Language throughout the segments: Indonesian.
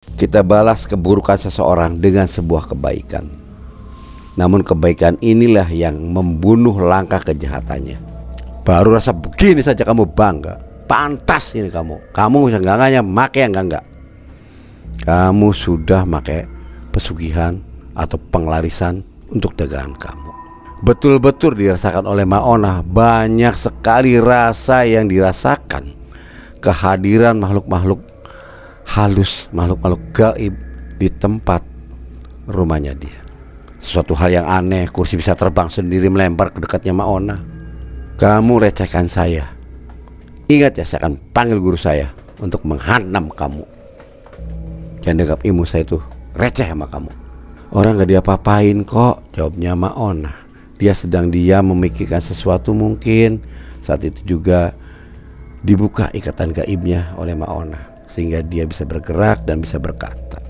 Kita balas keburukan seseorang dengan sebuah kebaikan. Namun kebaikan inilah yang membunuh langkah kejahatannya. Baru rasa begini saja kamu bangga. Pantas ini kamu. Kamu enggak-enggaknya make yang enggak. Kamu sudah make pesugihan atau penglarisan untuk dagangan kamu. Betul-betul dirasakan oleh Maona. Banyak sekali rasa yang dirasakan. Kehadiran makhluk-makhluk halus, makhluk-makhluk gaib di tempat rumahnya dia. Sesuatu hal yang aneh, kursi bisa terbang sendiri melempar ke dekatnya Maona. Kamu recehkan saya. Ingat ya, saya akan panggil guru saya untuk menghantam kamu. Jangan dianggap ilmu saya itu receh sama kamu. Orang gak diapa-apain kok, jawabnya Maona. Dia sedang memikirkan sesuatu mungkin. Saat itu juga dibuka ikatan gaibnya oleh Maona, sehingga dia bisa bergerak dan bisa berkata.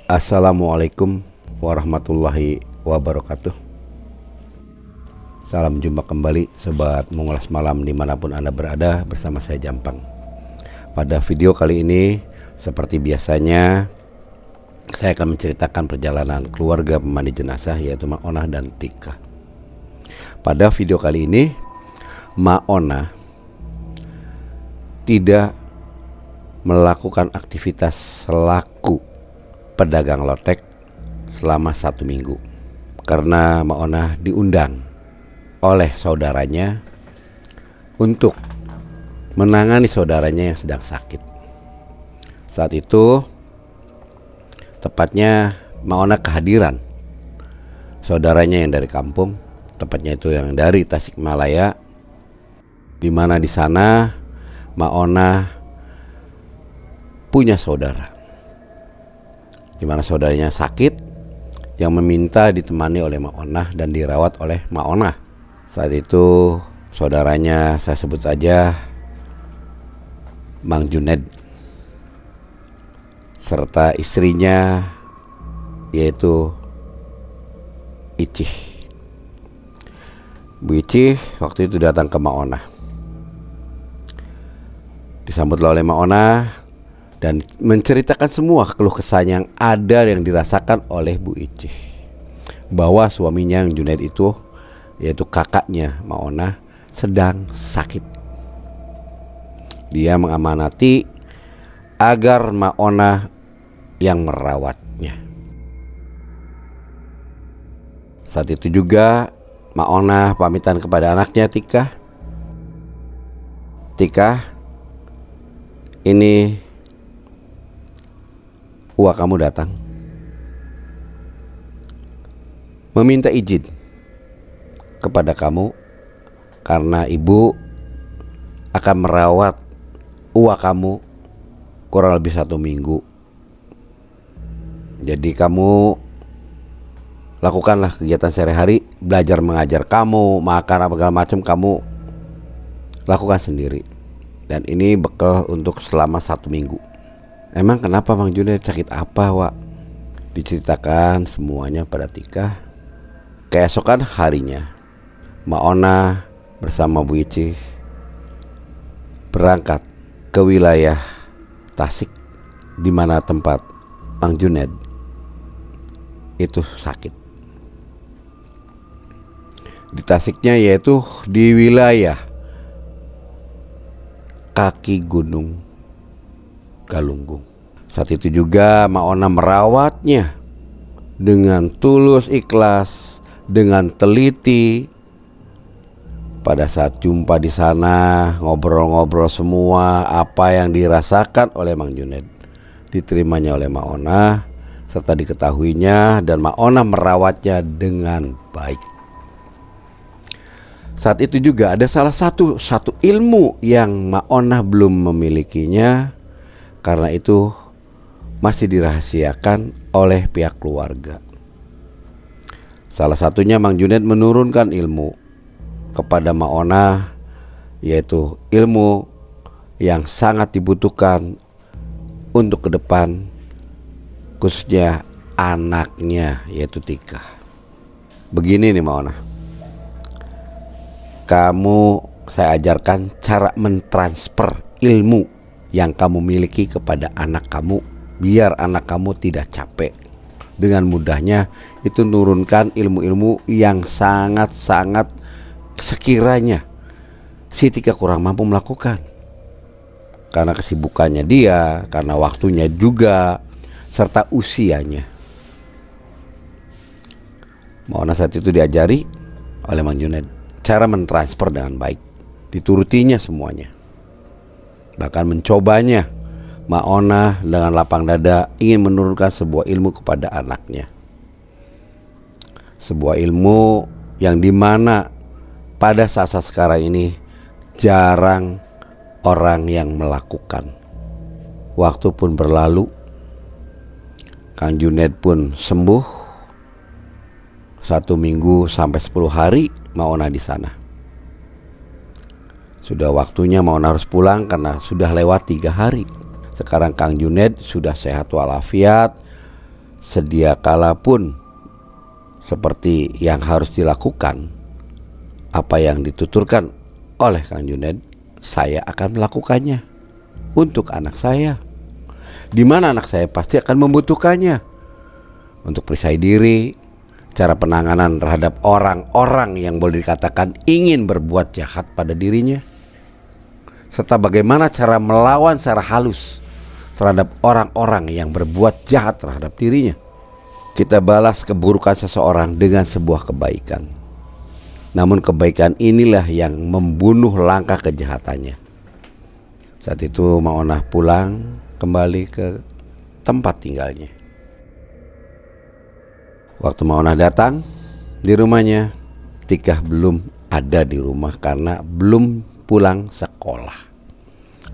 Assalamualaikum warahmatullahi wabarakatuh. Salam jumpa kembali sobat mengulas malam dimanapun Anda berada, bersama saya Jampang. Pada video kali ini seperti biasanya saya akan menceritakan perjalanan keluarga pemandi jenazah, yaitu Maona dan Tika. Pada video kali ini Maona tidak melakukan aktivitas selaku pedagang lotek selama 1 minggu, karena Maona diundang oleh saudaranya untuk menangani saudaranya yang sedang sakit. Saat itu tepatnya Maona kehadiran saudaranya yang dari kampung, tepatnya itu yang dari Tasikmalaya, di mana di sana Maona punya saudara, di mana saudaranya sakit, yang meminta ditemani oleh Maona dan dirawat oleh Maona. Saat itu saudaranya saya sebut aja Mang Juned, serta istrinya yaitu Icih. Bu Icih waktu itu datang ke Maona, disambutlah oleh Maona dan menceritakan semua keluh kesah yang ada yang dirasakan oleh Bu Icih, bahwa suaminya yang Junaid itu, yaitu kakaknya Maona, sedang sakit. Dia mengamanati agar Maona yang merawatnya. Saat itu juga Maona pamitan kepada anaknya Tika. Tika, ini uak kamu datang meminta izin kepada kamu, karena ibu akan merawat uak kamu kurang lebih 1 minggu. Jadi kamu lakukanlah kegiatan sehari-hari, belajar mengajar kamu, makan apa segala macam kamu lakukan sendiri. Dan ini bekal untuk selama 1 minggu. Emang kenapa Mang Juned, sakit apa Wak? Diceritakan semuanya pada Tika. Keesokan harinya Maona bersama Bu Icih berangkat ke wilayah Tasik, di mana tempat Mang Juned itu sakit. Di Tasiknya yaitu di wilayah kaki Gunung Galunggung. Saat itu juga Maona merawatnya dengan tulus ikhlas, dengan teliti. Pada saat jumpa di sana, ngobrol-ngobrol semua apa yang dirasakan oleh Mang Juned diterimanya oleh Maona, serta diketahuinya, dan Maona merawatnya dengan baik. Saat itu juga ada salah satu ilmu yang Maona belum memilikinya, karena itu masih dirahasiakan oleh pihak keluarga. Salah satunya Mang Juned menurunkan ilmu kepada Maona, yaitu ilmu yang sangat dibutuhkan untuk ke depan, khususnya anaknya yaitu Tika. Begini nih Maona, kamu saya ajarkan cara mentransfer ilmu yang kamu miliki kepada anak kamu, biar anak kamu tidak capek. Dengan mudahnya itu nurunkan ilmu-ilmu yang sangat-sangat sekiranya si Tika kurang mampu melakukan. Karena kesibukannya dia, karena waktunya juga, serta usianya. Maona saat itu diajari oleh Mang Junaid cara mentransfer dengan baik. Diturutinya semuanya. Bahkan mencobanya. Maona dengan lapang dada ingin menurunkan sebuah ilmu kepada anaknya. Sebuah ilmu yang dimana pada saat-saat sekarang ini jarang orang yang melakukan. Waktu pun berlalu, Kang Junaid pun sembuh. 1 minggu sampai 10 hari Maona di sana. Sudah waktunya Maona harus pulang karena sudah lewat 3 hari. Sekarang Kang Junaid sudah sehat walafiat. Sedia kala pun seperti yang harus dilakukan, apa yang dituturkan oleh Kang Junaid, saya akan melakukannya untuk anak saya. Di mana anak saya pasti akan membutuhkannya untuk perisai diri, cara penanganan terhadap orang-orang yang boleh dikatakan ingin berbuat jahat pada dirinya, serta bagaimana cara melawan secara halus terhadap orang-orang yang berbuat jahat terhadap dirinya. Kita balas keburukan seseorang dengan sebuah kebaikan. Namun kebaikan inilah yang membunuh langkah kejahatannya. Saat itu Maona pulang kembali ke tempat tinggalnya. Waktu Maona datang di rumahnya, Tika belum ada di rumah karena belum pulang sekolah.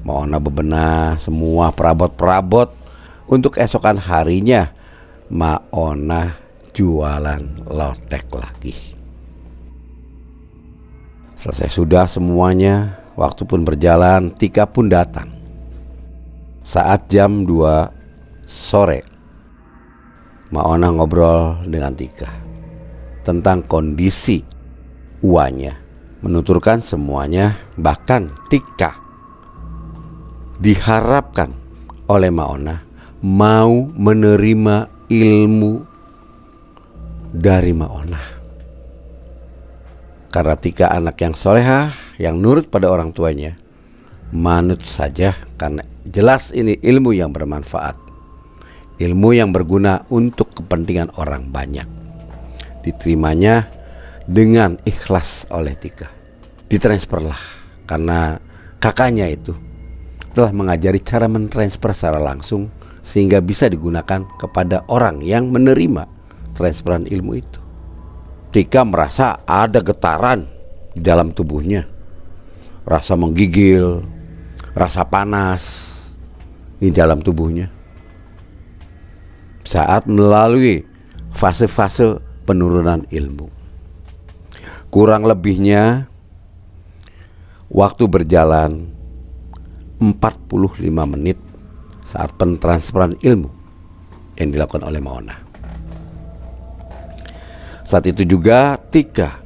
Maona bebenah semua perabot-perabot untuk esokan harinya Maona jualan lotek lagi. Selesai sudah semuanya, waktu pun berjalan, Tika pun datang. Saat jam 2 sore, Maona ngobrol dengan Tika tentang kondisi uanya, menuturkan semuanya. Bahkan Tika diharapkan oleh Maona mau menerima ilmu dari Maona. Karena Tika anak yang solehah, yang nurut pada orang tuanya, manut saja karena jelas ini ilmu yang bermanfaat, ilmu yang berguna untuk kepentingan orang banyak. Diterimanya dengan ikhlas oleh Tika. Ditransferlah karena kakaknya itu telah mengajari cara mentransfer secara langsung sehingga bisa digunakan kepada orang yang menerima transferan ilmu itu. Tika merasa ada getaran di dalam tubuhnya, rasa menggigil, rasa panas di dalam tubuhnya saat melalui fase-fase penurunan ilmu. Kurang lebihnya waktu berjalan 45 menit saat pentransferan ilmu yang dilakukan oleh Maona. Saat itu juga Tika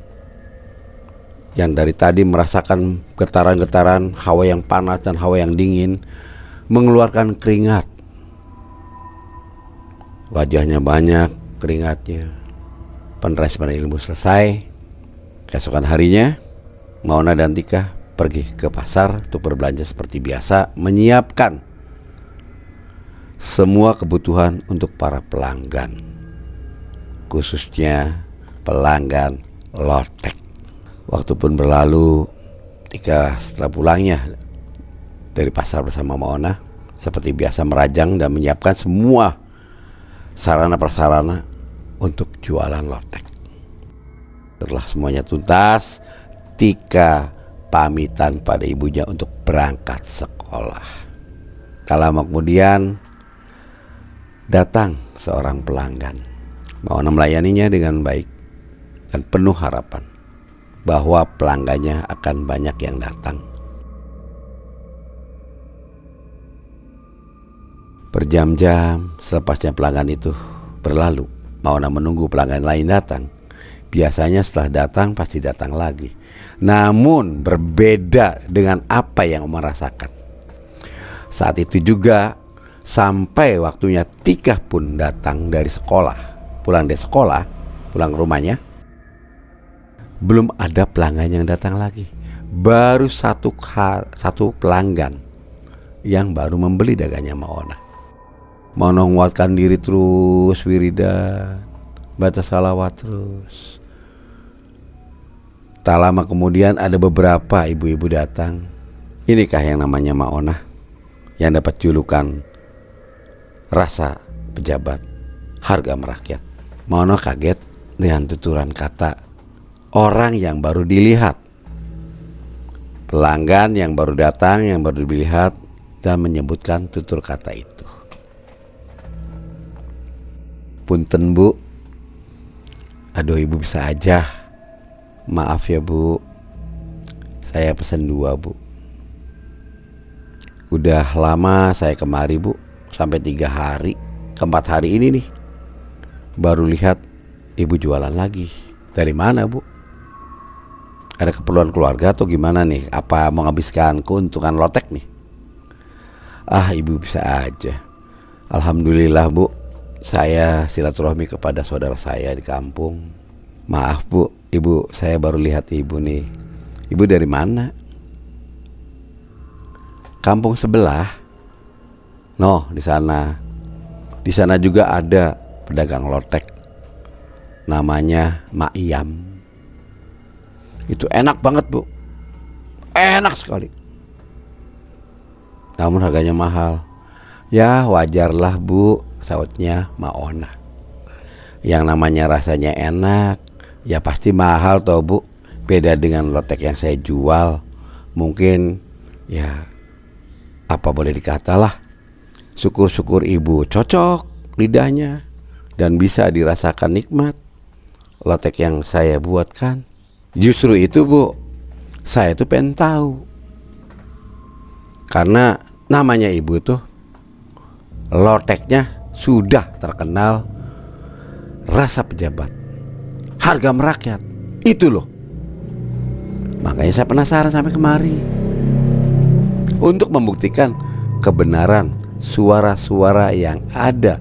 yang dari tadi merasakan getaran-getaran hawa yang panas dan hawa yang dingin mengeluarkan keringat. Wajahnya banyak keringatnya. Pentransferan ilmu selesai. Keesokan harinya Maona dan Tika pergi ke pasar untuk berbelanja seperti biasa, menyiapkan semua kebutuhan untuk para pelanggan, khususnya pelanggan lotek. Waktu pun berlalu, Tika setelah pulangnya dari pasar bersama Maona seperti biasa merajang dan menyiapkan semua sarana prasarana untuk jualan lotek. Setelah semuanya tuntas, Tika pamitan pada ibunya untuk berangkat sekolah. Tak lama kemudian datang seorang pelanggan. Maona melayaninya dengan baik dan penuh harapan bahwa pelanggannya akan banyak yang datang. Berjam-jam selepasnya pelanggan itu berlalu, Maona menunggu pelanggan lain datang. Biasanya setelah datang pasti datang lagi. Namun berbeda dengan apa yang Oma rasakan. Saat itu juga sampai waktunya Tika pun datang dari sekolah, pulang ke rumahnya, belum ada pelanggan yang datang lagi. Baru satu pelanggan yang baru membeli dagangnya Maona. Maona menguatkan diri terus, wiridan, baca salawat terus. Tak lama kemudian ada beberapa ibu-ibu datang. Inikah yang namanya Maona, yang dapat julukan rasa pejabat, harga merakyat. Maona kaget dengan tuturan kata orang yang baru dilihat, pelanggan yang baru datang, yang baru dilihat, dan menyebutkan tutur kata itu. Punten bu, aduh ibu bisa aja, maaf ya bu, saya pesen 2 bu. Udah lama saya kemari bu, sampai 3 hari, ke-4 hari ini nih baru lihat ibu jualan lagi. Dari mana bu? Ada keperluan keluarga atau gimana nih? Apa mau menghabiskan keuntungan lotek nih? Ah ibu bisa aja. Alhamdulillah bu, saya silaturahmi kepada saudara saya di kampung. Maaf bu, ibu saya baru lihat ibu nih. Ibu dari mana? Kampung sebelah. No, di sana. Di sana juga ada pedagang lotek, namanya Mak Iyam. Itu enak banget bu, enak sekali. Namun harganya mahal. Ya wajarlah bu, sautnya Maona. Yang namanya rasanya enak, ya pasti mahal toh bu. Beda dengan lotek yang saya jual. Mungkin ya apa boleh dikata lah, syukur-syukur ibu cocok lidahnya dan bisa dirasakan nikmat lotek yang saya buatkan. Justru itu bu, saya tuh pengen tahu. Karena namanya ibu tuh, loteknya sudah terkenal rasa pejabat, harga merakyat. Itu loh. Makanya saya penasaran sampai kemari untuk membuktikan kebenaran suara-suara yang ada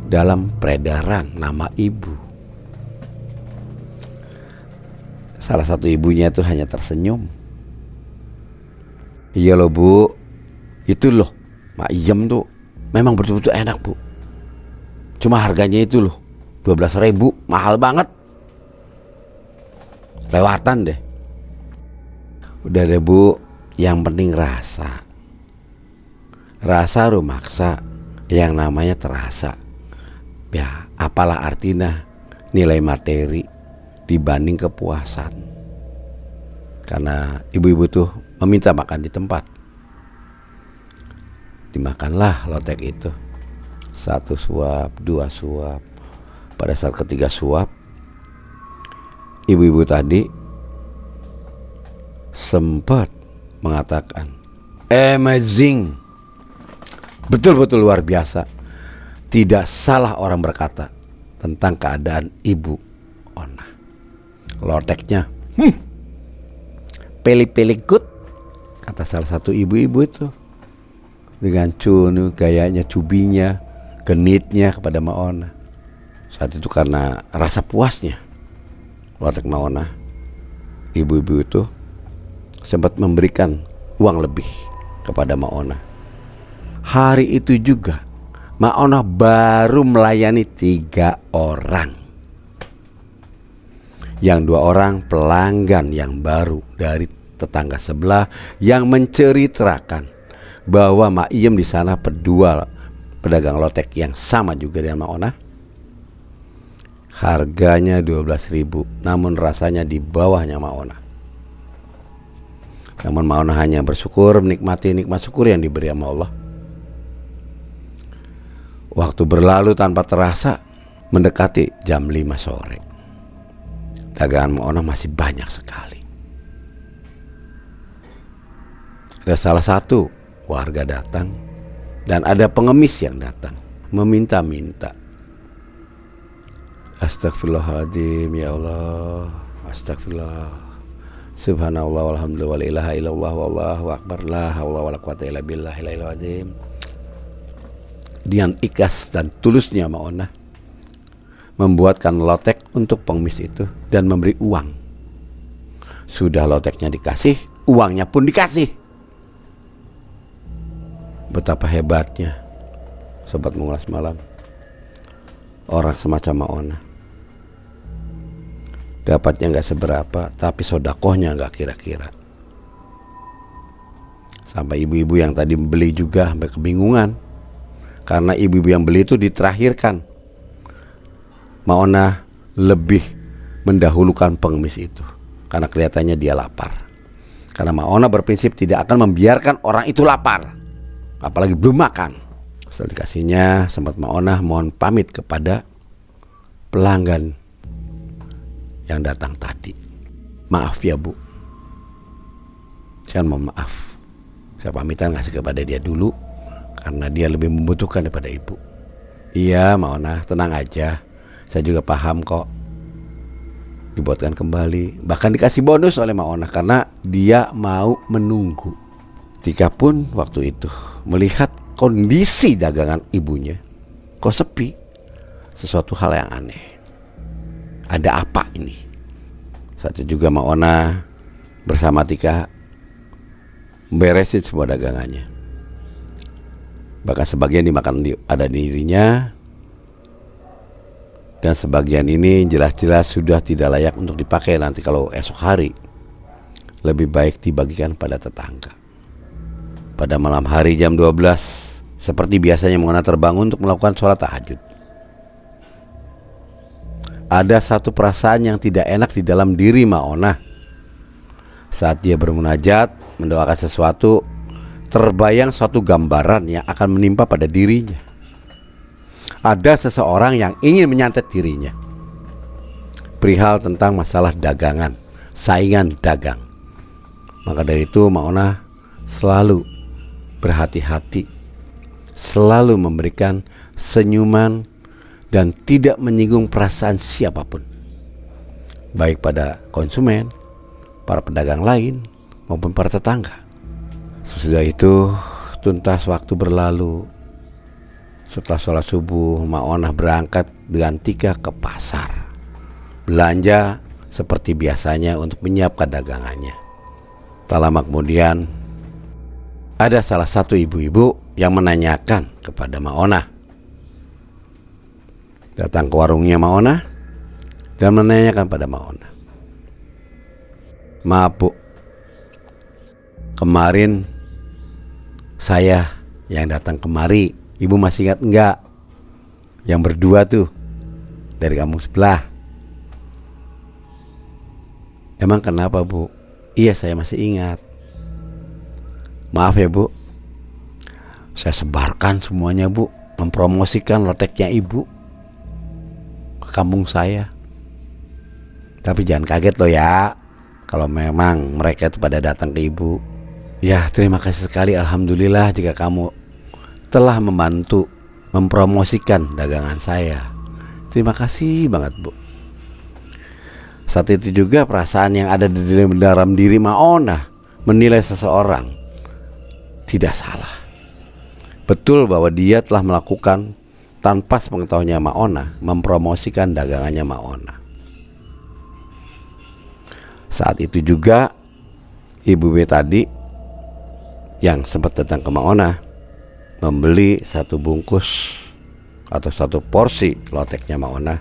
dalam peredaran nama ibu. Salah satu ibunya itu hanya tersenyum. Iya loh bu, itu loh Mak Iyam tuh memang betul-betul enak bu. Cuma harganya itu loh 12.000, mahal banget. Lewatan deh. Udah deh bu, yang penting rasa. Rasa rumaksa, yang namanya terasa. Ya apalah artinya nilai materi dibanding kepuasan. Karena ibu-ibu tuh meminta makan di tempat. Dimakanlah lotek itu. 1 suap, 2 suap. Pada saat ketiga suap, ibu-ibu tadi sempat mengatakan amazing, betul-betul luar biasa. Tidak salah orang berkata tentang keadaan ibu Ona. Loteknya peli-peli good, kata salah satu ibu-ibu itu. Dengan cunu gayanya, cubinya, genitnya kepada Maona. Saat itu karena rasa puasnya lotek Maona, ibu-ibu itu sempat memberikan uang lebih kepada Maona. Hari itu juga Maona baru melayani 3 orang. Yang 2 orang pelanggan yang baru dari tetangga sebelah yang menceritakan bahwa Mak Iyam di sana penjual pedagang lotek yang sama juga dengan Maona. Harganya 12.000, namun rasanya di bawahnya Maona. Namun Maona hanya bersyukur, menikmati nikmat syukur yang diberi sama Allah. Waktu berlalu tanpa terasa, mendekati jam 5 sore. Dagangan Maona masih banyak sekali. Ada salah satu warga datang dan ada pengemis yang datang meminta-minta. Astagfirullahaladzim, ya Allah, astagfirullah. Subhanallah walhamdulillah wa la ilaha illallah wallahu akbar la haula wala quwata illa billahil azim. Dengan ikhlas dan tulusnya Maona membuatkan lotek untuk pengemis itu dan memberi uang. Sudah loteknya dikasih, uangnya pun dikasih. Betapa hebatnya sobat mengulas malam orang semacam Maona. Dapatnya gak seberapa, tapi sodakohnya gak kira-kira. Sampai ibu-ibu yang tadi beli juga sampai kebingungan, karena ibu-ibu yang beli itu diterakhirkan. Maona lebih mendahulukan pengemis itu karena kelihatannya dia lapar. Karena Maona berprinsip tidak akan membiarkan orang itu lapar, apalagi belum makan. Setelah dikasihnya, sempat Maona mohon pamit kepada pelanggan yang datang tadi. Maaf ya Bu, saya mohon maaf, saya pamitan ngasih kepada dia dulu karena dia lebih membutuhkan daripada ibu. Iya Maona, tenang aja, saya juga paham kok. Dibuatkan kembali, bahkan dikasih bonus oleh Maona karena dia mau menunggu. Tika pun waktu itu melihat kondisi dagangan ibunya kok sepi, sesuatu hal yang aneh. Ada apa ini? Saat itu juga Maona bersama Tika beresin semua dagangannya. Bahkan sebagian dimakan ada dirinya, dan sebagian ini jelas-jelas sudah tidak layak untuk dipakai nanti kalau esok hari. Lebih baik dibagikan pada tetangga. Pada malam hari jam 12, seperti biasanya Maona terbangun untuk melakukan sholat tahajud. Ada satu perasaan yang tidak enak di dalam diri Maona. Saat dia bermunajat mendoakan sesuatu, terbayang suatu gambaran yang akan menimpa pada dirinya. Ada seseorang yang ingin menyantet dirinya perihal tentang masalah dagangan, saingan dagang. Maka dari itu Maona selalu berhati-hati, selalu memberikan senyuman dan tidak menyinggung perasaan siapapun, baik pada konsumen, para pedagang lain maupun para tetangga. Sesudah itu tuntas waktu berlalu. Setelah sholat subuh, Maona berangkat dengan Tika ke pasar, belanja seperti biasanya untuk menyiapkan dagangannya. Tak lama kemudian, ada salah satu ibu-ibu yang menanyakan kepada Maona. Datang ke warungnya Maona dan menanyakan pada Maona, "Maaf Bu, kemarin saya yang datang kemari, Ibu masih ingat enggak? Yang berdua tuh dari kampung sebelah." "Emang kenapa Bu?" "Iya saya masih ingat." "Maaf ya Bu, saya sebarkan semuanya Bu, mempromosikan loteknya Ibu ke kampung saya. Tapi jangan kaget loh ya kalau memang mereka itu pada datang ke Ibu. Ya terima kasih sekali, alhamdulillah jika kamu telah membantu mempromosikan dagangan saya. Terima kasih banget Bu." Saat itu juga perasaan yang ada di dalam diri Maona menilai seseorang tidak salah. Betul bahwa dia telah melakukan tanpa sepengetahuannya Maona mempromosikan dagangannya Maona. Saat itu juga Ibu B tadi yang sempat datang ke Maona membeli satu bungkus atau satu porsi loteknya Maona.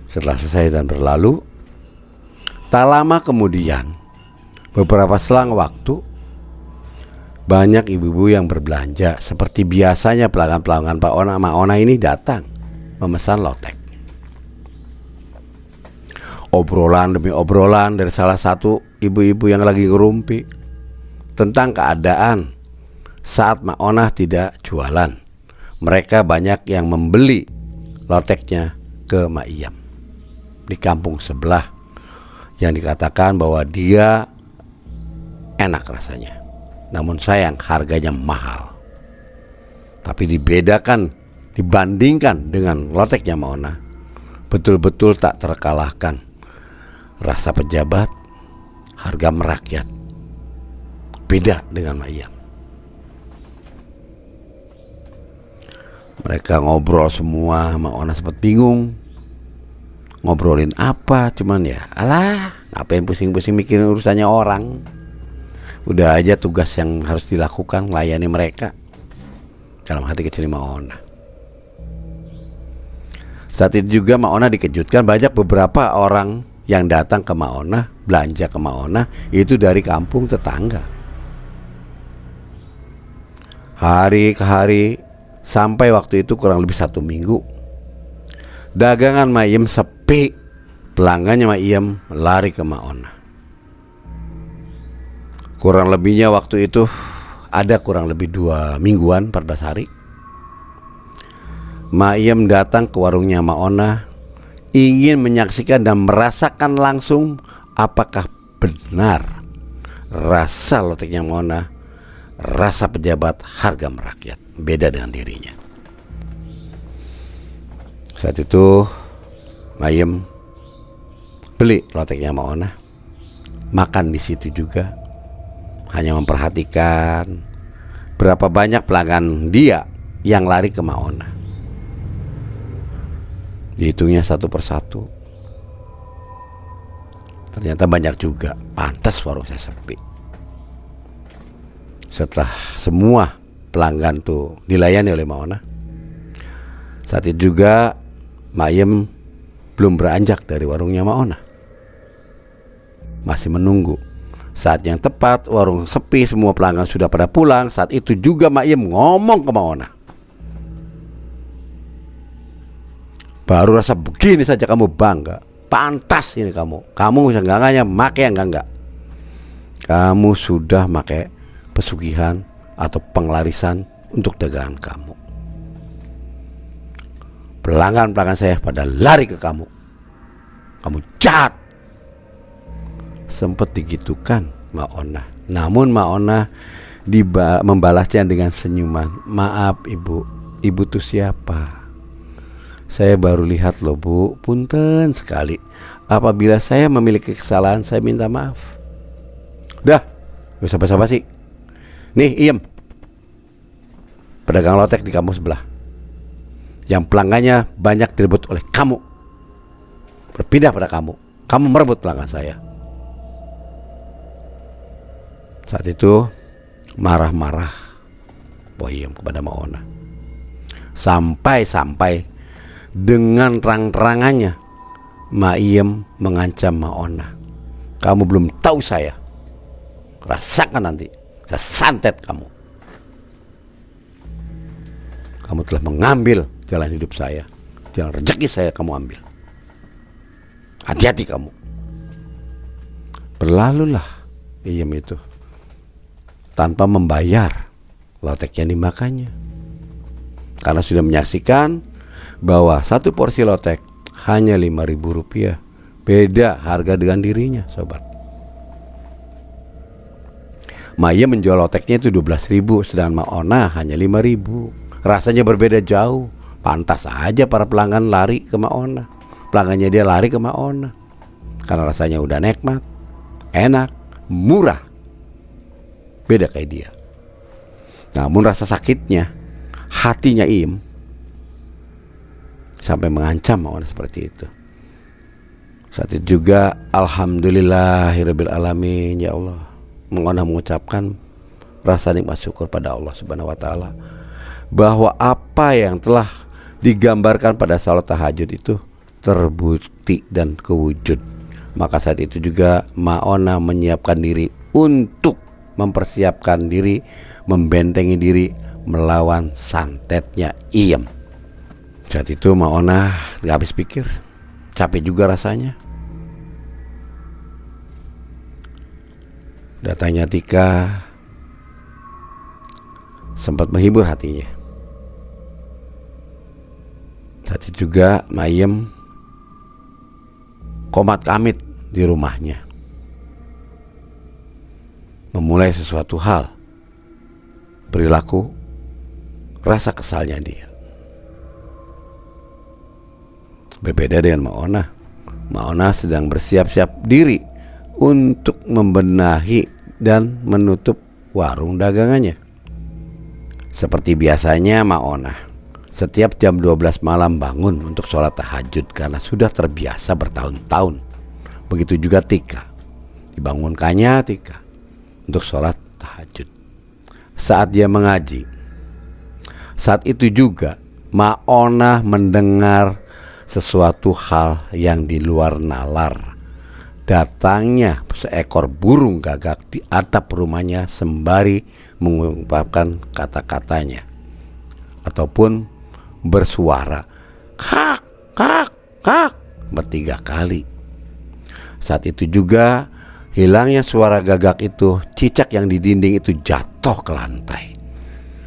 Setelah selesai dan berlalu, tak lama kemudian, beberapa selang waktu, banyak ibu-ibu yang berbelanja seperti biasanya. Pelanggan-pelanggan Maona ini datang memesan lotek. Obrolan demi obrolan dari salah satu ibu-ibu yang lagi ngerumpi tentang keadaan saat Maona tidak jualan. Mereka banyak yang membeli loteknya ke Mak Iyam di kampung sebelah, yang dikatakan bahwa dia enak rasanya, namun sayang harganya mahal. Tapi dibandingkan dengan loteknya Maona, betul-betul tak terkalahkan. Rasa pejabat, harga merakyat. Beda dengan Mak Iyam. Mereka ngobrol semua, Mak Ona sempat bingung ngobrolin apa, cuman ya alah, ngapain pusing-pusing mikirin urusannya orang. Udah aja tugas yang harus dilakukan, layani mereka. Dalam hati kecil Mak Ona. Saat itu juga Mak Ona dikejutkan banyak beberapa orang yang datang ke Mak Ona, belanja ke Mak Ona, itu dari kampung tetangga. Hari ke hari, sampai waktu itu kurang lebih 1 minggu, dagangan Mak Iyam sepi. Pelanggannya Mak Iyam lari ke Mak Ona. Kurang lebihnya waktu itu ada kurang lebih 2 mingguan, 14 hari. Mak Iyam datang ke warungnya Mak Ona, ingin menyaksikan dan merasakan langsung apakah benar rasa loteknya Mak Ona, rasa pejabat harga merakyat, beda dengan dirinya. Saat itu Mak Iyam beli loteknya Mak Ona, makan di situ juga, hanya memperhatikan berapa banyak pelanggan dia yang lari ke Mak Ona. Dihitungnya satu persatu, ternyata banyak juga. Pantas warung saya sepi. Setelah semua pelanggan tuh dilayani oleh Mak Ona, saat itu juga Mak Iyam belum beranjak dari warungnya Mak Ona. Masih menunggu saat yang tepat, warung sepi, semua pelanggan sudah pada pulang. Saat itu juga Mak Iyam ngomong ke Mak Ona, baru rasa begini saja kamu bangga. Pantas ini kamu enggak-enggaknya make yang enggak. Kamu sudah make pesugihan atau penglarisan untuk dagangan kamu. Pelanggan-pelanggan saya pada lari ke kamu. Kamu jahat. Sempat digitukan Mak Ona. Namun Mak Ona membalasnya dengan senyuman. Maaf ibu, ibu tuh siapa? Saya baru lihat loh bu, punten sekali. Apabila saya memiliki kesalahan, saya minta maaf. Dah, gak usah basa-basi. Nih Iyam, pedagang lotek di kampung sebelah, yang pelanggannya banyak direbut oleh kamu, berpindah pada kamu. Kamu merebut pelanggan saya. Saat itu marah-marah Boy Iyam kepada Mak Ona. Sampai dengan terang-terangannya Mak Iyam mengancam Mak Ona. Kamu belum tahu saya, rasakan nanti saya santet kamu. Kamu telah mengambil jalan hidup saya, jalan rezeki saya kamu ambil. Hati-hati kamu. Berlalulah Iyam itu tanpa membayar lotek yang dimakannya, karena sudah menyaksikan bahwa satu porsi lotek hanya Rp5.000. Beda harga dengan dirinya, sobat. Mak Iyam menjual loteknya itu 12.000, sedangkan Mak Ona hanya 5.000. Rasanya berbeda jauh. Pantas aja para pelanggan lari ke Mak Ona. Pelanggannya dia lari ke Mak Ona karena rasanya udah nikmat, enak, murah. Beda kayak dia. Namun rasa sakitnya, hatinya Iyam sampai mengancam Mak Ona seperti itu. Saat itu juga alhamdulillahirabbil alamin, ya Allah, Mak Ona mengucapkan rasa nikmat syukur pada Allah Subhanahu wa taala bahwa apa yang telah digambarkan pada salat tahajud itu terbukti dan kewujud. Maka saat itu juga Mak Ona menyiapkan diri untuk mempersiapkan diri, membentengi diri melawan santetnya Iyam. Saat itu Mak Ona gak habis pikir, capek juga rasanya. Datangnya Tika sempat menghibur hatinya. Saat itu juga Mak Iyam komat kamit di rumahnya, memulai sesuatu hal, perilaku, rasa kesalnya dia. Berbeda dengan Mak Ona. Mak Ona sedang bersiap-siap diri untuk membenahi dan menutup warung dagangannya. Seperti biasanya Maona setiap jam 12 malam bangun untuk sholat tahajud karena sudah terbiasa bertahun-tahun. Begitu juga Tika, dibangunkannya Tika untuk sholat tahajud. Saat dia mengaji, saat itu juga Maona mendengar sesuatu hal yang di luar nalar. Datangnya seekor burung gagak di atap rumahnya sembari mengungkapkan kata-katanya ataupun bersuara kak kak kak 3 kali. Saat itu juga hilangnya suara gagak itu, cicak yang di dinding itu jatuh ke lantai.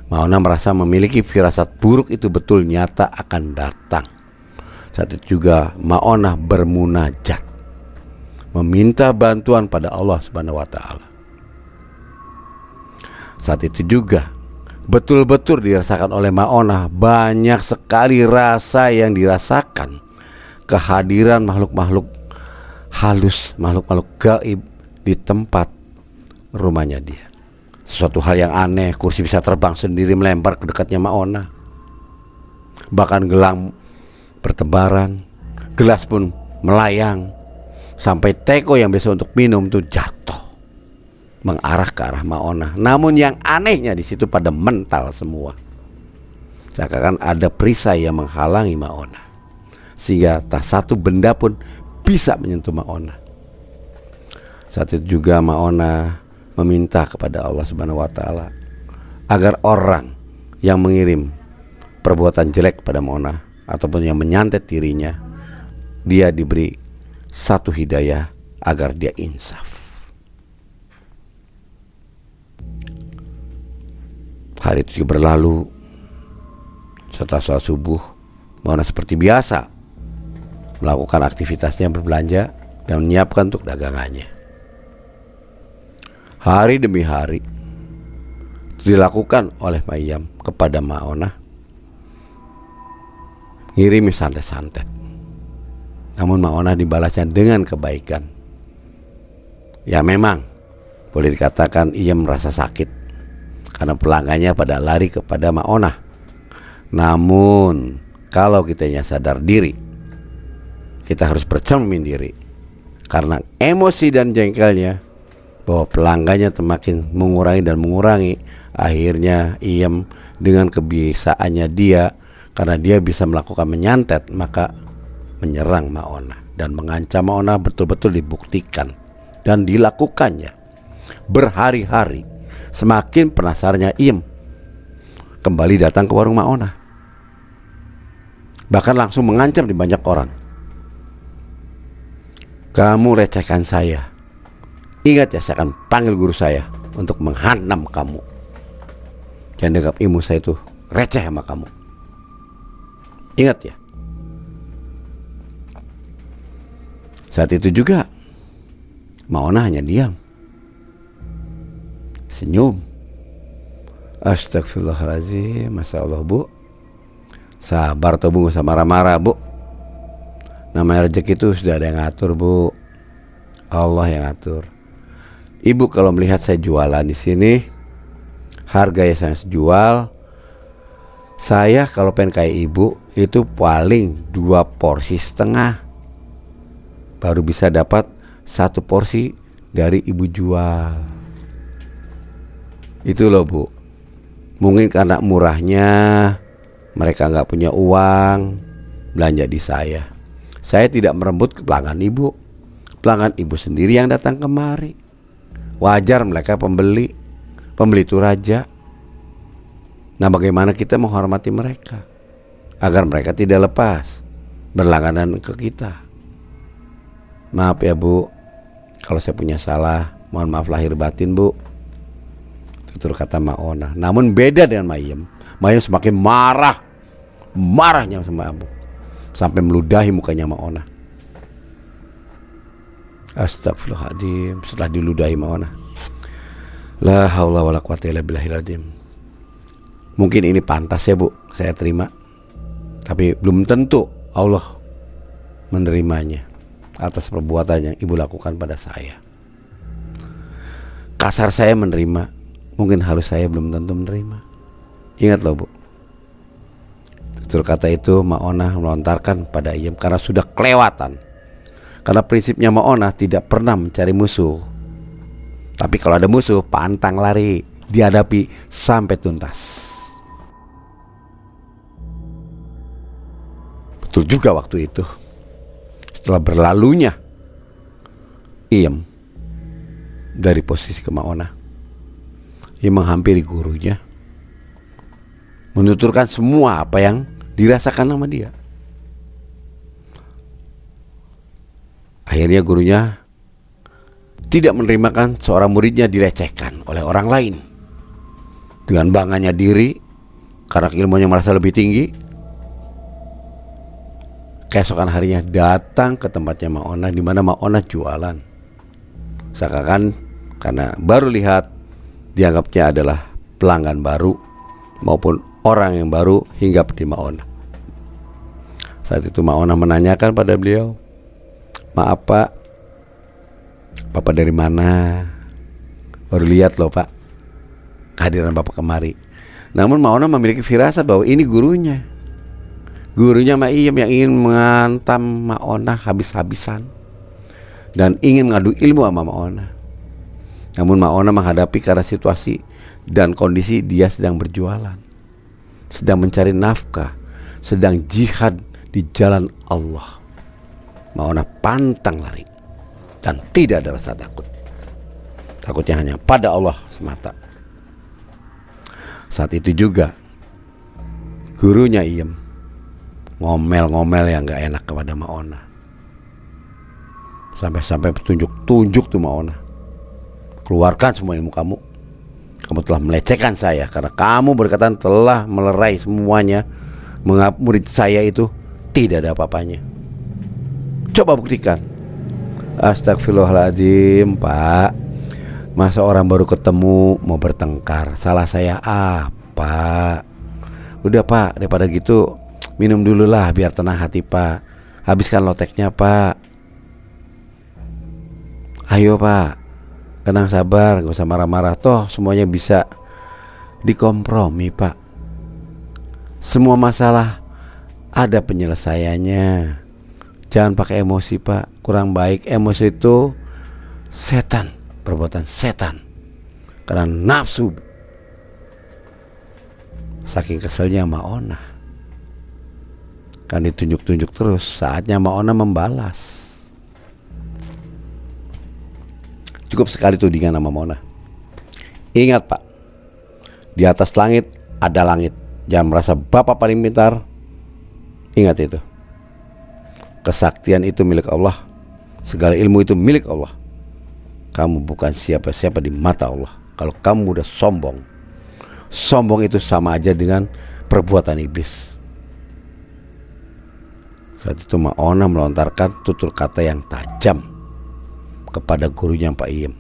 Maona merasa memiliki firasat buruk itu betul nyata akan datang. Saat itu juga Maona bermunajat, meminta bantuan pada Allah Subhanahu wa taala. Saat itu juga betul-betul dirasakan oleh Maona, banyak sekali rasa yang dirasakan. Kehadiran makhluk-makhluk halus, makhluk-makhluk gaib di tempat rumahnya dia. Sesuatu hal yang aneh, kursi bisa terbang sendiri melempar ke dekatnya Maona. Bahkan gelang bertebaran, gelas pun melayang, sampai teko yang biasa untuk minum itu jatuh mengarah ke arah Maona. Namun yang anehnya di situ pada mental semua, seakan ada perisai yang menghalangi Maona, sehingga tak satu benda pun bisa menyentuh Maona. Saat itu juga Maona meminta kepada Allah Subhanahu wa taala agar orang yang mengirim perbuatan jelek kepada Maona ataupun yang menyantet dirinya, dia diberi satu hidayah agar dia insaf. Hari itu berlalu. Setelah sholat subuh, Maona seperti biasa melakukan aktivitasnya, berbelanja dan menyiapkan untuk dagangannya. Hari demi hari dilakukan oleh Mayam kepada Maona, ngirimi santet-santet. Namun Maona dibalasnya dengan kebaikan. Ya memang boleh dikatakan ia merasa sakit karena pelanggannya pada lari kepada Maona. Namun kalau kitanya sadar diri, kita harus bercermin diri, karena emosi dan jengkelnya bahwa pelanggannya semakin mengurangi, akhirnya ia dengan kebiasaannya dia, karena dia bisa melakukan menyantet, maka menyerang Maona dan mengancam Maona. Betul-betul dibuktikan dan dilakukannya berhari-hari. Semakin penasarannya Iem kembali datang ke warung Maona, bahkan langsung mengancam di banyak orang. Kamu recehkan saya, ingat ya, saya akan panggil guru saya untuk menghantam kamu. Jangan dianggap ilmu saya itu receh sama kamu. Ingat ya. Saat itu juga Maona hanya diam, senyum. Astagfirullahaladzim. Masya Allah bu, sabar tuh bu, gak usah marah-marah bu. Namanya rezeki itu sudah ada yang ngatur bu, Allah yang ngatur. Ibu kalau melihat saya jualan di sini, harga yang saya jual, saya kalau pengen kayak ibu itu paling 2,5 porsi baru bisa dapat 1 porsi dari ibu jual. Itu loh bu. Mungkin karena murahnya mereka gak punya uang belanja di saya. Saya tidak merebut pelanggan ibu. Pelanggan ibu sendiri yang datang kemari. Wajar mereka pembeli. Pembeli itu raja. Nah bagaimana kita menghormati mereka agar mereka tidak lepas berlangganan ke kita. Maaf ya bu, kalau saya punya salah, mohon maaf lahir batin bu. Tutur kata Maona. Namun beda dengan Mayem. Mayem semakin marahnya sama Abu, sampai meludahi mukanya Maona. Astagfirullahaladzim. Setelah diludahi Maona, la haula wala quwata illa billahil azim. Mungkin ini pantas ya bu, saya terima. Tapi belum tentu Allah menerimanya atas perbuatan yang ibu lakukan pada saya. kasar saya menerima, mungkin halus saya belum tentu menerima. Ingat loh Bu, tutur kata itu Maona melontarkan pada Iem karena sudah kelewatan. Karena prinsipnya Maona tidak pernah mencari musuh, tapi kalau ada musuh pantang lari, dihadapi sampai tuntas. Betul juga waktu itu, setelah berlalunya Iem dari posisi ke Maona, Iem menghampiri gurunya, menuturkan semua apa yang dirasakan sama dia. Akhirnya gurunya tidak menerimakan seorang muridnya dilecehkan oleh orang lain. Dengan bangganya diri karena ilmunya merasa lebih tinggi, keesokan harinya datang ke tempatnya Maona, di mana Maona jualan. Seakan karena baru lihat, dianggapnya adalah pelanggan baru maupun orang yang baru hinggap di Maona. Saat itu Maona menanyakan pada beliau, "Maaf Pak, Bapak dari mana? Baru lihat loh Pak kehadiran Bapak kemari." Namun Maona memiliki firasat bahwa ini gurunya Ma Iem yang ingin mengantam Maona habis-habisan dan ingin mengadu ilmu sama Maona. Namun Maona menghadapi karena situasi dan kondisi dia sedang berjualan, sedang mencari nafkah, sedang jihad di jalan Allah. Maona pantang lari dan tidak ada rasa takut. Takutnya hanya pada Allah semata. Saat itu juga gurunya Iem ngomel-ngomel yang gak enak kepada Maona. Sampai-sampai tunjuk tuh Maona, "Keluarkan semua ilmu kamu. Kamu telah melecehkan saya karena kamu berkata telah melerai semuanya. Mengapa murid saya itu tidak ada apa-apanya? Coba buktikan." "Astagfirullahaladzim Pak, masa orang baru ketemu mau bertengkar, salah saya apa? Udah Pak, daripada gitu minum dulu lah biar tenang hati Pak. Habiskan loteknya Pak. Ayo Pak, tenang sabar, gak usah marah-marah. Toh semuanya bisa dikompromi Pak. Semua masalah ada penyelesaiannya. Jangan pakai emosi Pak, kurang baik. Emosi itu setan, perbuatan setan. Karena nafsu." Saking keselnya Maona, kan ditunjuk-tunjuk terus, saatnya Maona membalas. Cukup sekali tudingan sama Maona. "Ingat Pak, di atas langit ada langit. Jangan merasa Bapak paling pintar. Ingat itu. Kesaktian itu milik Allah. Segala ilmu itu milik Allah. Kamu bukan siapa-siapa di mata Allah. Kalau kamu udah sombong, sombong itu sama aja dengan perbuatan iblis." Saat itu Maona melontarkan tutur kata yang tajam kepada gurunya Pak Iem.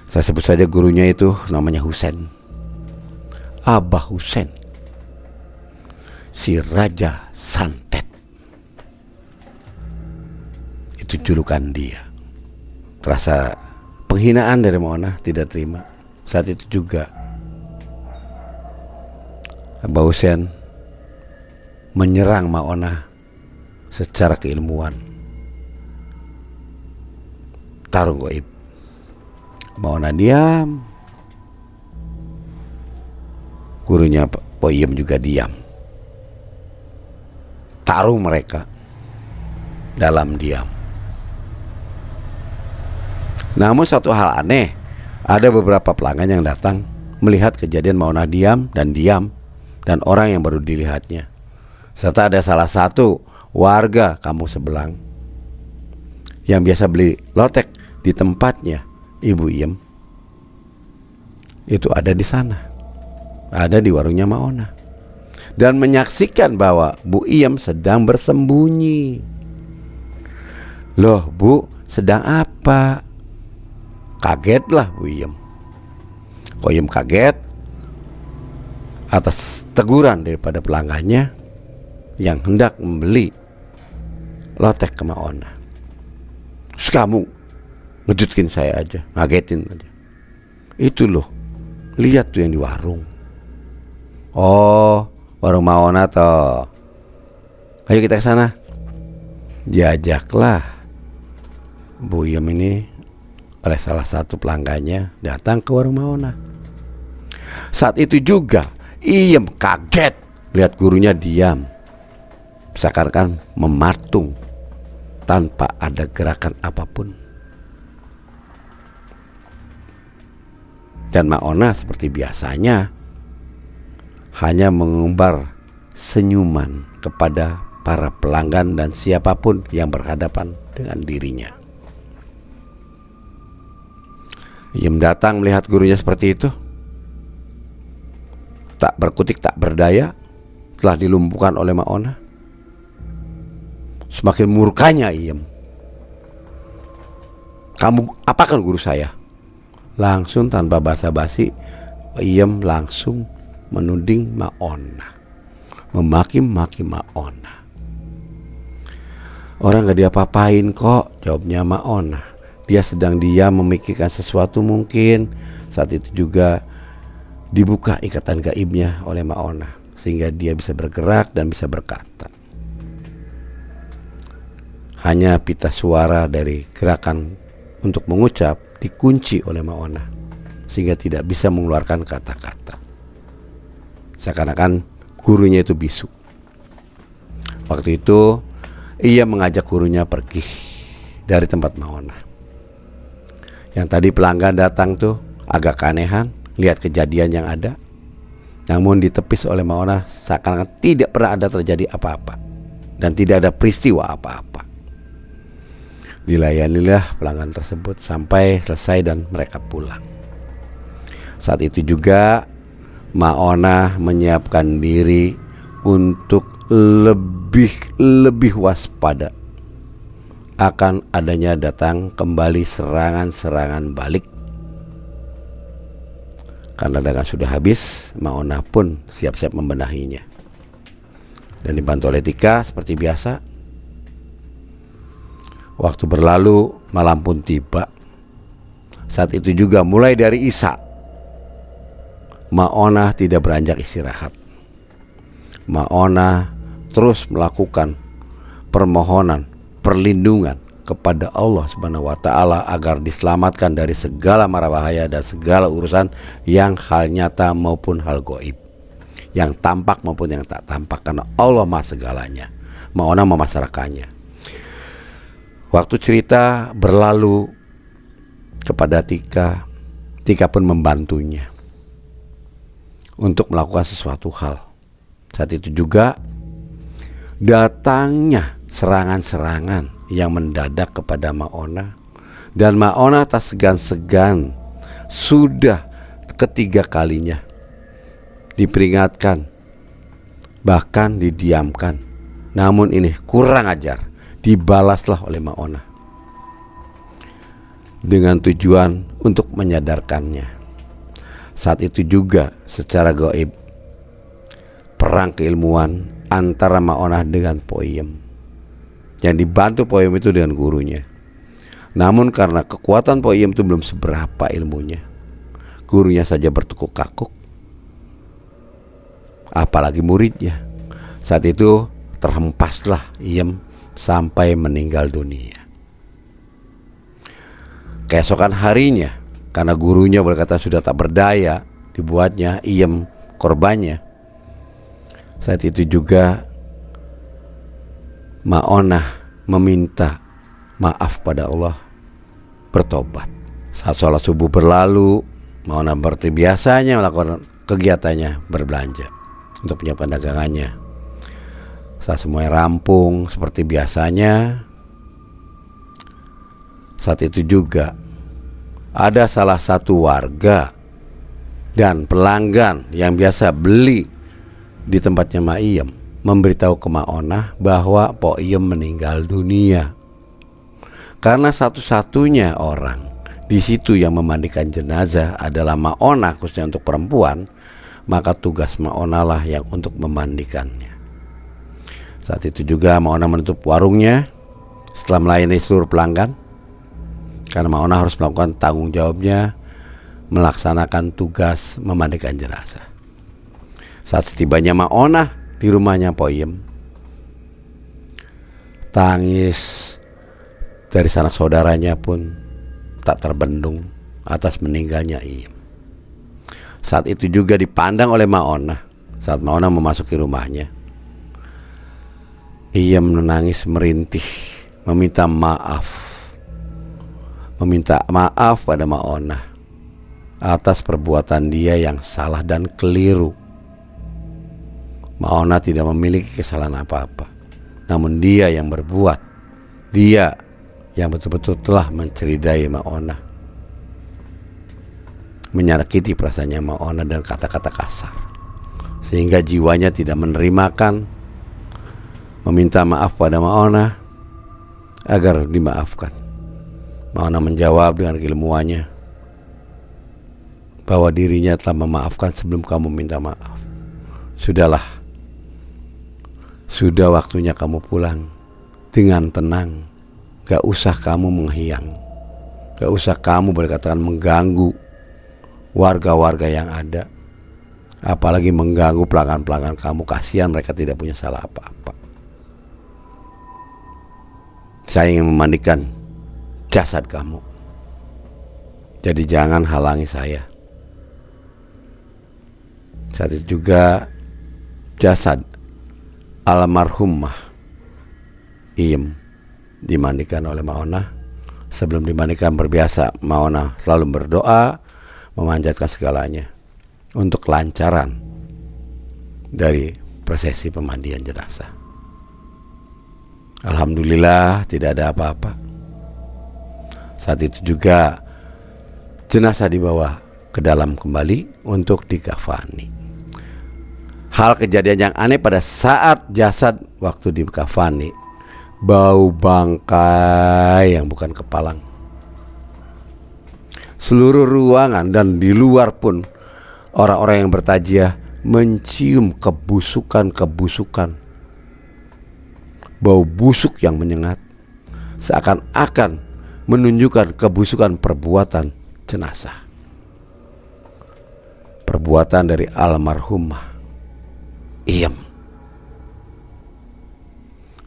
Saya sebut saja gurunya itu namanya Husein, Abah Husein, si Raja Santet. Itu julukan dia. Terasa penghinaan dari Maona, tidak terima. Saat itu juga Abah Husein menyerang Maona secara keilmuan, tarung goib. Maona diam, gurunya Pak Iem juga diam. Tarung mereka dalam diam. Namun satu hal aneh, ada beberapa pelanggan yang datang melihat kejadian Maona diam, dan orang yang baru dilihatnya. Serta ada salah satu warga kampung sebelang yang biasa beli lotek di tempatnya Ibu Iem. Itu ada di sana, ada di warungnya Maona, dan menyaksikan bahwa Bu Iem sedang bersembunyi. "Loh Bu, sedang apa?" Kagetlah Bu Iem. Pak Iem kaget atas teguran daripada pelanggannya yang hendak membeli lotek ke Maona. "Terus kamu ngejutkin saya aja, ngagetin aja. Itu loh, lihat tuh yang di warung. Oh, warung Maona toh. Ayo kita ke sana. Diajaklah Bu Iem ini oleh salah satu pelanggannya datang ke warung Maona. Saat itu juga Iem kaget lihat gurunya diam, seakan-akan mematung tanpa ada gerakan apapun. Dan Maona seperti biasanya hanya mengumbar senyuman kepada para pelanggan dan siapapun yang berhadapan dengan dirinya. Iem datang melihat gurunya seperti itu, tak berkutik tak berdaya, telah dilumpuhkan oleh Maona. Semakin murkanya Iem. Kamu apakan guru saya? Langsung tanpa basa-basi, Iem langsung menuding Maona, memaki-maki Maona. Orang gak diapa-apain kok, jawabnya Maona. Dia sedang diam memikirkan sesuatu mungkin. Saat itu juga dibuka ikatan gaibnya oleh Maona, sehingga dia bisa bergerak dan bisa berkata. Hanya pita suara dari gerakan untuk mengucap dikunci oleh Maona, sehingga tidak bisa mengeluarkan kata-kata. Seakan-akan gurunya itu bisu. Waktu itu ia mengajak gurunya pergi dari tempat Maona. Yang tadi pelanggan datang tuh agak keanehan lihat kejadian yang ada, namun ditepis oleh Maona seakan-akan tidak pernah ada terjadi apa-apa dan tidak ada peristiwa apa-apa. Dilayanilah pelanggan tersebut sampai selesai dan mereka pulang. Saat itu juga Maona menyiapkan diri untuk lebih waspada akan adanya datang kembali serangan-serangan balik. Karena dagang sudah habis, Maona pun siap-siap membenahinya. Dan dibantu oleh Tika seperti biasa. Waktu berlalu, malam pun tiba. Saat itu juga mulai dari Isya, Maona tidak beranjak istirahat. Maona terus melakukan permohonan perlindungan kepada Allah Subhanahu wa Ta'ala agar diselamatkan dari segala mara bahaya dan segala urusan yang hal nyata maupun hal gaib, yang tampak maupun yang tak tampak, karena Allah Maha segalanya. Maona memasrahkannya. Waktu cerita berlalu kepada Tika, Tika pun membantunya untuk melakukan sesuatu hal. Saat itu juga datangnya serangan-serangan yang mendadak kepada Maona, dan Maona tak segan-segan sudah ketiga kalinya diperingatkan, bahkan didiamkan. Namun ini kurang ajar, dibalaslah oleh Maona dengan tujuan untuk menyadarkannya. Saat itu juga secara gaib perang keilmuan antara Maona dengan Po Iem, yang dibantu Po Iem itu dengan gurunya. Namun karena kekuatan Po Iem itu belum seberapa ilmunya, gurunya saja bertekuk kakuk, apalagi muridnya. Saat itu terhempaslah Iem sampai meninggal dunia. Keesokan harinya, karena gurunya berkata sudah tak berdaya, dibuatnya Iem korbannya. Saat itu juga Maona meminta maaf pada Allah, bertobat. Saat sholat subuh berlalu, Maona seperti biasanya melakukan kegiatannya berbelanja untuk menyiapkan dagangannya. Saat semuanya rampung seperti biasanya, saat itu juga ada salah satu warga dan pelanggan yang biasa beli di tempatnya Ma Iem memberitahu ke Maona bahwa Po Iem meninggal dunia. Karena satu-satunya orang di situ yang memandikan jenazah adalah Maona, khususnya untuk perempuan, maka tugas Maona lah yang untuk memandikannya. Saat itu juga Maona menutup warungnya setelah melayani seluruh pelanggan, Karena Maona harus melakukan tanggung jawabnya, melaksanakan tugas memandikan jenazah. Saat setibanya Maona di rumahnya Poyem, tangis dari sanak saudaranya pun tak terbendung atas meninggalnya Iem. Saat itu juga dipandang oleh Maona saat Maona memasuki rumahnya. Iem menangis merintih, meminta maaf pada Maona atas perbuatan dia yang salah dan keliru. Maona tidak memiliki kesalahan apa-apa, namun dia yang berbuat, dia yang betul-betul telah mencederai Maona, menyakiti perasaannya Maona dan kata-kata kasar, sehingga jiwanya tidak menerimakan, meminta maaf pada Maona agar dimaafkan. Maona menjawab dengan keilmuannya bahwa dirinya telah memaafkan sebelum kamu minta maaf. Sudahlah, sudah waktunya kamu pulang dengan tenang. Gak usah kamu menghiang, gak usah kamu boleh katakan mengganggu warga-warga yang ada, apalagi mengganggu pelanggan-pelanggan kamu. Kasihan mereka tidak punya salah apa-apa. Saya ingin memandikan jasad kamu, jadi jangan halangi saya. Saat itu juga jasad almarhumah Iem dimandikan oleh Maona. Sebelum dimandikan, berbiasa Maona selalu berdoa, memanjatkan segalanya untuk kelancaran dari prosesi pemandian jenazah. Alhamdulillah tidak ada apa-apa. Saat itu juga jenazah dibawa ke dalam kembali untuk dikafani. Hal kejadian yang aneh pada saat jasad waktu dikafani, bau bangkai yang bukan kepalang. Seluruh ruangan dan di luar pun orang-orang yang bertajiah mencium kebusukan. Bau busuk yang menyengat, seakan-akan menunjukkan kebusukan perbuatan jenazah, perbuatan dari almarhumah Iem.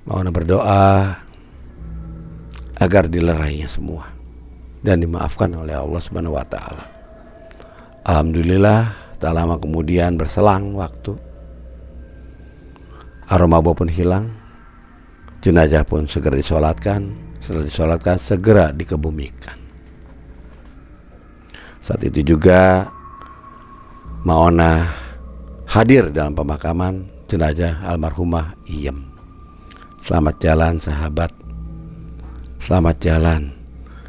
Maona berdoa agar dilerainya semua dan dimaafkan oleh Allah Subhanahu wa taala. Alhamdulillah, tak lama kemudian berselang waktu, aroma bau pun hilang, jenazah pun segera disolatkan. Setelah disolatkan, segera dikebumikan. Saat itu juga Maona hadir dalam pemakaman jenazah almarhumah Iem. Selamat jalan sahabat, selamat jalan.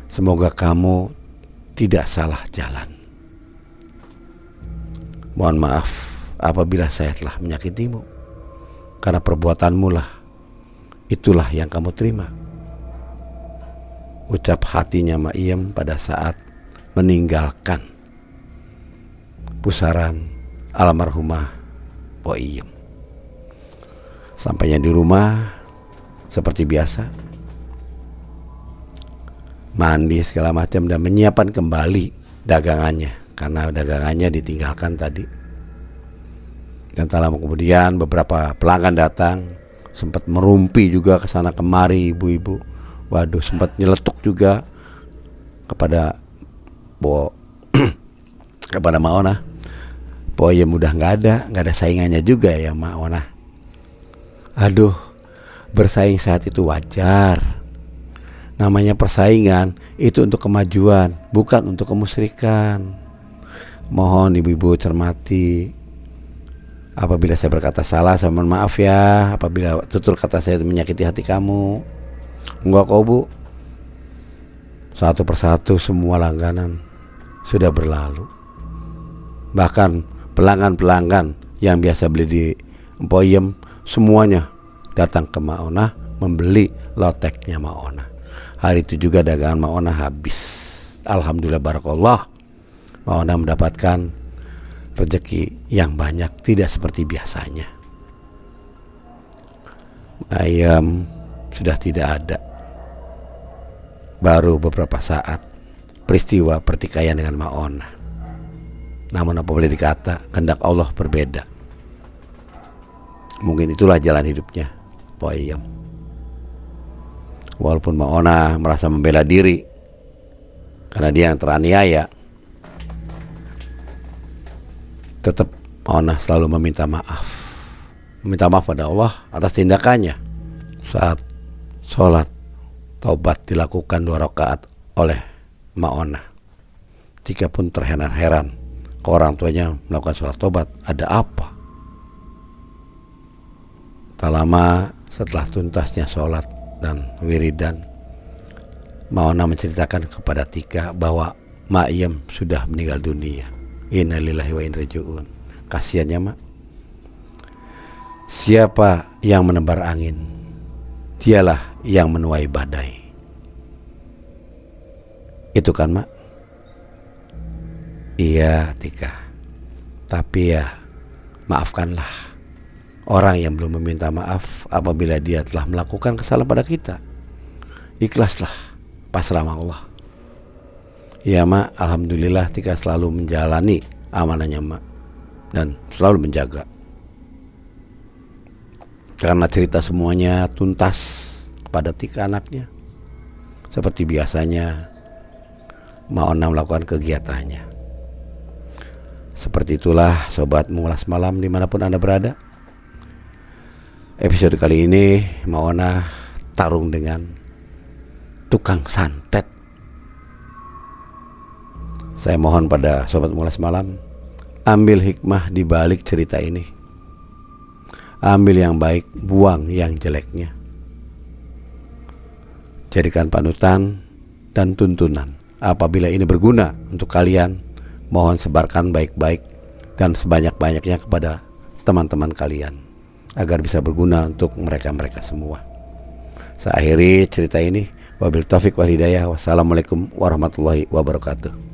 Semoga kamu tidak salah jalan. Mohon maaf apabila saya telah menyakitimu, karena perbuatanmu lah, itulah yang kamu terima. Ucap hatinya Ma Iem pada saat meninggalkan pusaran almarhumah Po Iem. Sampainya di rumah, seperti biasa, mandi segala macam dan menyiapkan kembali dagangannya, karena dagangannya ditinggalkan tadi. Dan tak lama kemudian beberapa pelanggan datang, sempat merumpi juga ke sana kemari ibu-ibu. Waduh, sempat nyeletuk juga kepada kepada Maona. Po Iem udah nggak ada saingannya juga ya Maona. Aduh, bersaing saat itu wajar. Namanya persaingan itu untuk kemajuan, bukan untuk kemusyrikan. Mohon ibu-ibu cermati. Apabila saya berkata salah, saya mohon maaf ya. Apabila tutur kata saya menyakiti hati kamu, enggak kok Bu. Satu persatu semua langganan sudah berlalu. Bahkan pelanggan-pelanggan yang biasa beli di Empo Iem, semuanya datang ke Maona membeli loteknya Maona. Hari itu juga dagangan Maona habis. Alhamdulillah barakallah, Maona mendapatkan rezeki yang banyak, tidak seperti biasanya. Ayam sudah tidak ada. baru beberapa saat peristiwa pertikaian dengan Maona. Namun apa boleh dikata, kehendak Allah berbeda. Mungkin itulah jalan hidupnya Po Iyam. Walaupun Maona merasa membela diri karena dia yang teraniaya, tetap Maona selalu meminta maaf. Meminta maaf pada Allah atas tindakannya saat sholat taubat dilakukan 2 rakaat oleh Maona. Tika pun terheran-heran ke orang tuanya melakukan sholat taubat. Ada apa? Tak lama setelah tuntasnya sholat dan wiridan, Maona menceritakan kepada Tika bahwa Mak Iyam sudah meninggal dunia. Innalillahi wa inna ilaihi raji'un. Kasiannya Mak. Siapa yang menebar angin, dialah yang menuai badai. Itu kan Mak? Iya Tika. Tapi ya maafkanlah orang yang belum meminta maaf apabila dia telah melakukan kesalahan pada kita. Ikhlaslah, pasrah sama Allah. Ya Mak, alhamdulillah Tika selalu menjalani amanahnya Mak dan selalu menjaga. Karena cerita semuanya tuntas kepada Tika anaknya. Seperti biasanya Maona melakukan kegiatannya. Seperti itulah sobat Mengulas Malam dimanapun Anda berada. Episode kali ini Maona tarung dengan tukang santet. Saya mohon pada sobat Mengulas Malam, ambil hikmah di balik cerita ini. Ambil yang baik, buang yang jeleknya. Jadikan panutan dan tuntunan. Apabila ini berguna untuk kalian, mohon sebarkan baik-baik dan sebanyak-banyaknya kepada teman-teman kalian, agar bisa berguna untuk mereka-mereka semua. Saya akhiri cerita ini. Wabil taufiq wal hidayah. Wassalamualaikum warahmatullahi wabarakatuh.